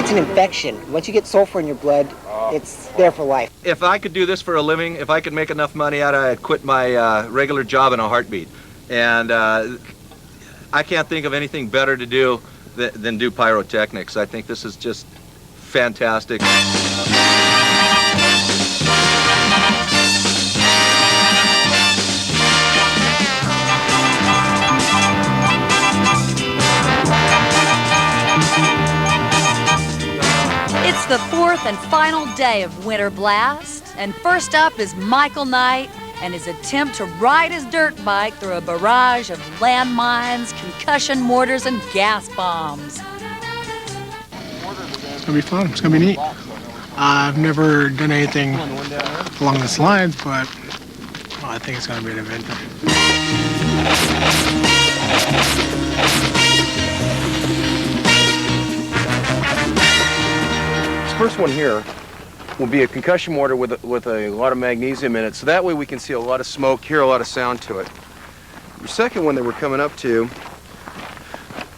it's an infection. Once you get sulfur in your blood, it's there for life. If I could do this for a living, if I could make enough money out of it, I'd quit my regular job in a heartbeat. And I can't think of anything better to do than do pyrotechnics. I think this is just fantastic. It's the fourth and final day of Winter Blast, and first up is Michael Knight and his attempt to ride his dirt bike through a barrage of landmines, concussion mortars, and gas bombs. It's gonna be fun. It's gonna be neat. I've never done anything along this lines, but I think it's gonna be an adventure. First one here will be a concussion mortar with a lot of magnesium in it, so that way we can see a lot of smoke, hear a lot of sound to it. Your second one that we're coming up to,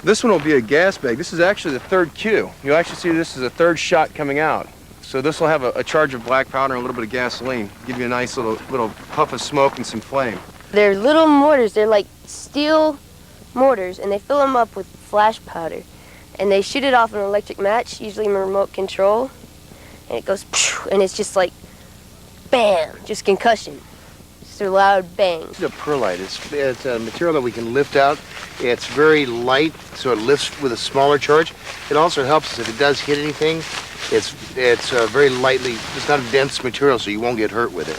this one will be a gas bag. This is actually the third cue. You'll actually see this is a third shot coming out. So this will have a charge of black powder and a little bit of gasoline, give you a nice little puff of smoke and some flame. They're little mortars. They're like steel mortars, and they fill them up with flash powder. And they shoot it off an electric match, usually remote control, and it goes, and it's just like, bam, just concussion. Just a loud bang. It's a perlite. It's a material that we can lift out. It's very light, so it lifts with a smaller charge. It also helps us if it does hit anything. It's very lightly, it's not a dense material, so you won't get hurt with it.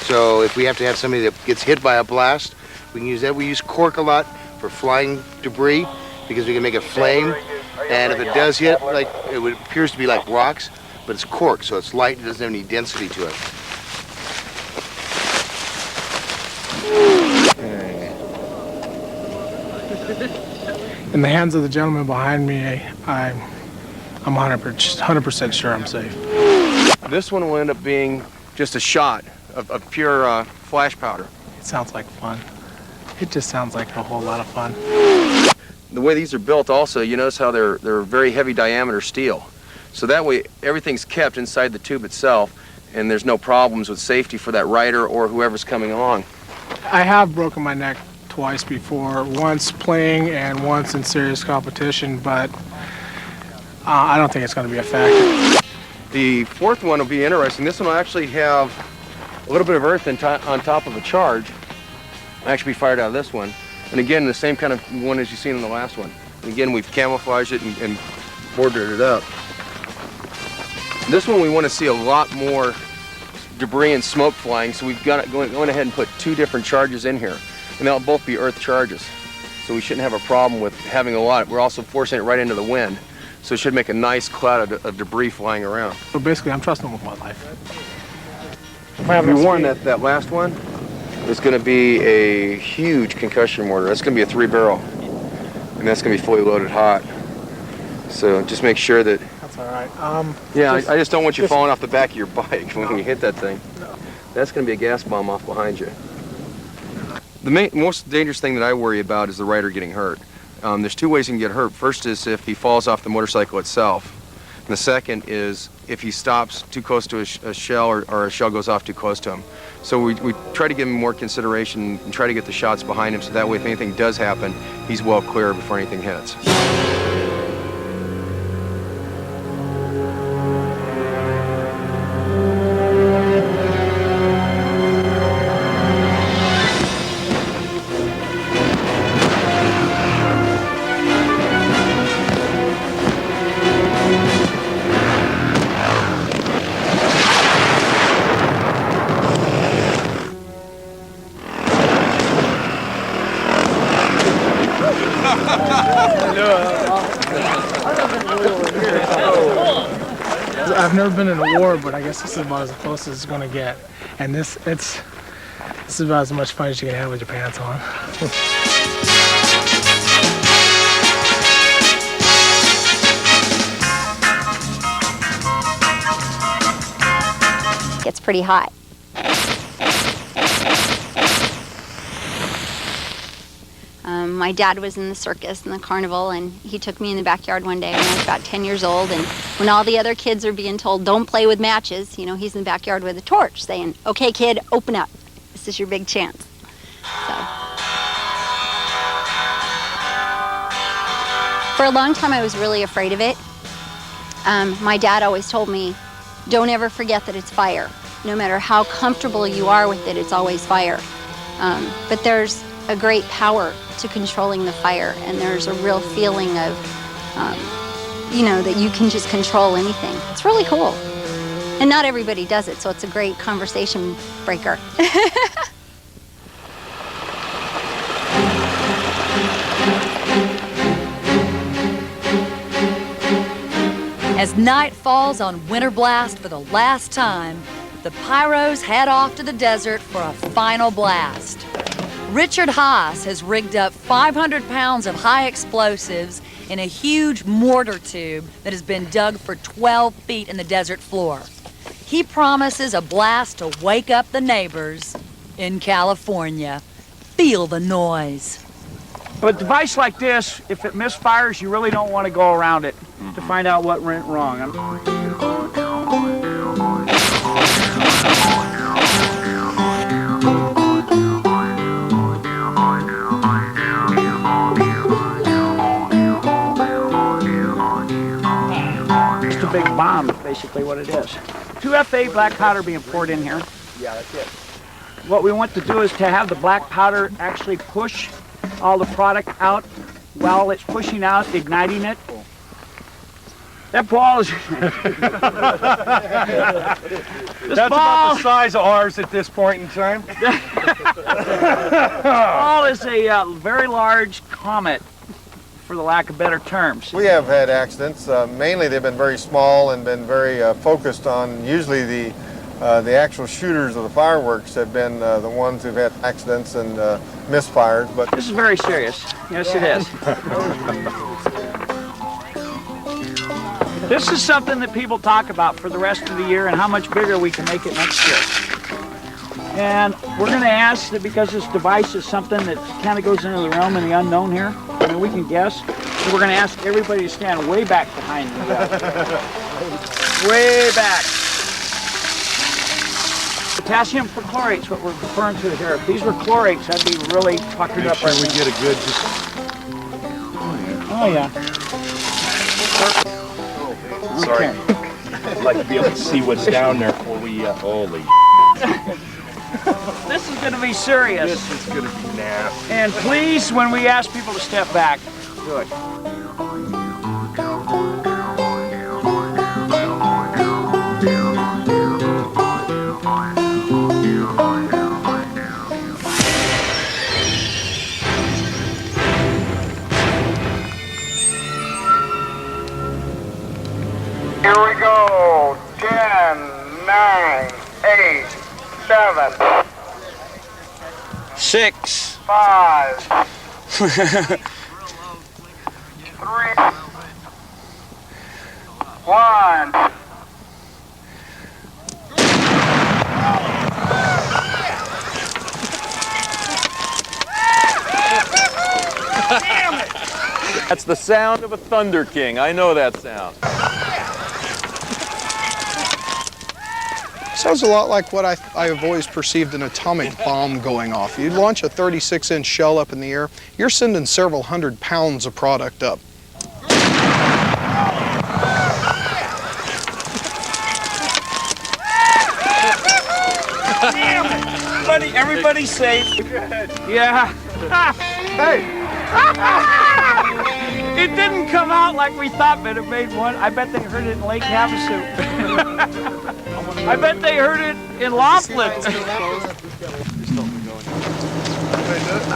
So if we have to have somebody that gets hit by a blast, we can use that. We use cork a lot for flying debris because we can make a flame. And if it does hit, like it appears to be like rocks, but it's cork, so it's light. It doesn't have any density to it. In the hands of the gentleman behind me, I'm 100% sure I'm safe. This one will end up being just a shot of pure flash powder. It sounds like fun. It just sounds like a whole lot of fun. The way these are built also, you notice how they're very heavy diameter steel. So that way everything's kept inside the tube itself and there's no problems with safety for that rider or whoever's coming along. I have broken my neck twice before, once playing and once in serious competition, but I don't think it's going to be a factor. The fourth one will be interesting. This one will actually have a little bit of earth on top of a charge. It'll actually be fired out of this one. And again, the same kind of one as you've seen in the last one. And again, we've camouflaged it and bordered it up. This one we want to see a lot more debris and smoke flying, so we've got going ahead and put two different charges in here. And they'll both be earth charges. So we shouldn't have a problem with having a lot. We're also forcing it right into the wind. So it should make a nice cloud of debris flying around. So basically, I'm trusting with my life. Be warned that last one is going to be a huge concussion mortar. That's going to be a 3-barrel, and that's going to be fully loaded hot. So just make sure that. That's all right. Yeah, I just don't want you falling off the back of your bike when you hit that thing. No. That's going to be a gas bomb off behind you. The most dangerous thing that I worry about is the rider getting hurt. There's two ways he can get hurt. First is if he falls off the motorcycle itself. And the second is if he stops too close to a shell or a shell goes off too close to him. So we try to give him more consideration and try to get the shots behind him so that way if anything does happen, he's well clear before anything hits. I've never been in a war, but I guess this is about as close as it's going to get. And this is about as much fun as you can have with your pants on. It's pretty hot. My dad was in the circus and the carnival, and he took me in the backyard one day when I was about 10 years old. And when all the other kids are being told, don't play with matches, you know, he's in the backyard with a torch saying, okay, kid, open up. This is your big chance. So. For a long time, I was really afraid of it. My dad always told me, don't ever forget that it's fire. No matter how comfortable you are with it, it's always fire. But there's a great power to controlling the fire, and there's a real feeling of, you know, that you can just control anything. It's really cool. And not everybody does it, so it's a great conversation breaker. As night falls on Winter Blast for the last time, the Pyros head off to the desert for a final blast. Richard Haas has rigged up 500 pounds of high explosives in a huge mortar tube that has been dug for 12 feet in the desert floor. He promises a blast to wake up the neighbors in California. Feel the noise. But a device like this, if it misfires, you really don't want to go around it to find out what went wrong. Just a big bomb is basically what it is. 2FA black powder being poured in here. Yeah, that's it. What we want to do is to have the black powder actually push all the product out while it's pushing out, igniting it. That ball is... That's about the size of ours at this point in time. Ball is a very large comet, for the lack of better terms. We have had accidents. Mainly they've been very small and been very focused on usually the actual shooters of the fireworks have been the ones who've had accidents and misfires. But this is very serious. Yes, it is. This is something that people talk about for the rest of the year and how much bigger we can make it next year. And we're going to ask that because this device is something that kind of goes into the realm of the unknown here, I mean, we can guess. So we're going to ask everybody to stand way back behind me. Way back. Potassium perchlorate is what we're referring to here. If these were chlorates, that'd be really puckered up. Make sure we get a good... Oh, yeah. Sorry. Okay. I'd like to be able to see what's down there before we... holy... This is going to be serious. This is going to be nasty. And please, when we ask people to step back, do it. Here we go. 10, 9, 8, 7, 6, 5, 3, 1. That's the sound of a Thunder King. I know that sound. Sounds a lot like what I have always perceived an atomic bomb going off. You launch a 36-inch shell up in the air, you're sending several hundred pounds of product up. Buddy, everybody's safe. Yeah. Hey! It didn't come out like we thought, but it made one. I bet they heard it in Lake Havasu. I bet they heard it in Laughlin.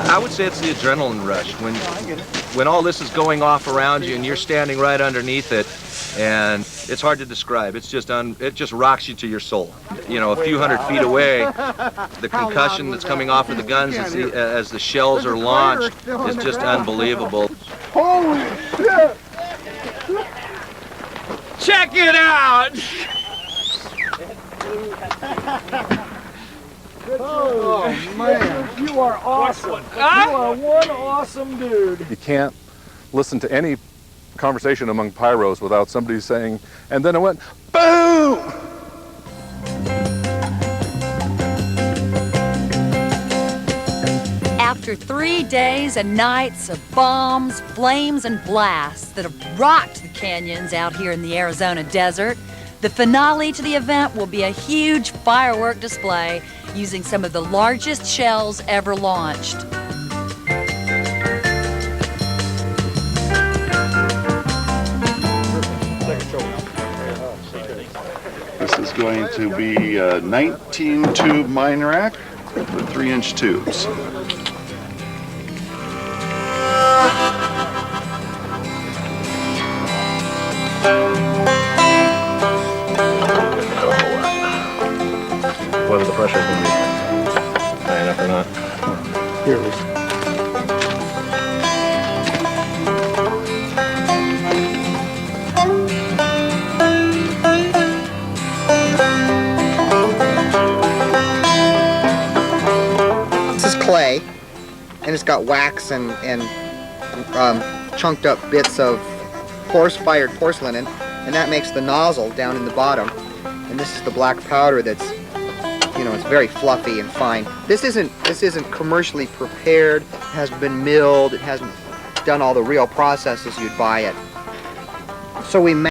I would say it's the adrenaline rush. When all this is going off around you and you're standing right underneath it, and it's hard to describe. It's just it just rocks you to your soul. You know, a few hundred feet away, the concussion that's coming off of the guns as the shells are launched is just unbelievable. Holy shit! Check it out! Oh, man. You are awesome. You are one awesome dude. You can't listen to any conversation among pyros without somebody saying, and then it went, boom! After 3 days and nights of bombs, flames, and blasts that have rocked the canyons out here in the Arizona desert, the finale to the event will be a huge firework display using some of the largest shells ever launched. This is going to be a 19-tube mine rack with 3-inch tubes. Whether the pressure can be high enough or not. Here it is. This is clay, and it's got wax and chunked up bits of fired porcelain, and that makes the nozzle down in the bottom. And this is the black powder that's, you know, it's very fluffy and fine. This isn't commercially prepared. It hasn't been milled. It hasn't done all the real processes you'd buy it. So we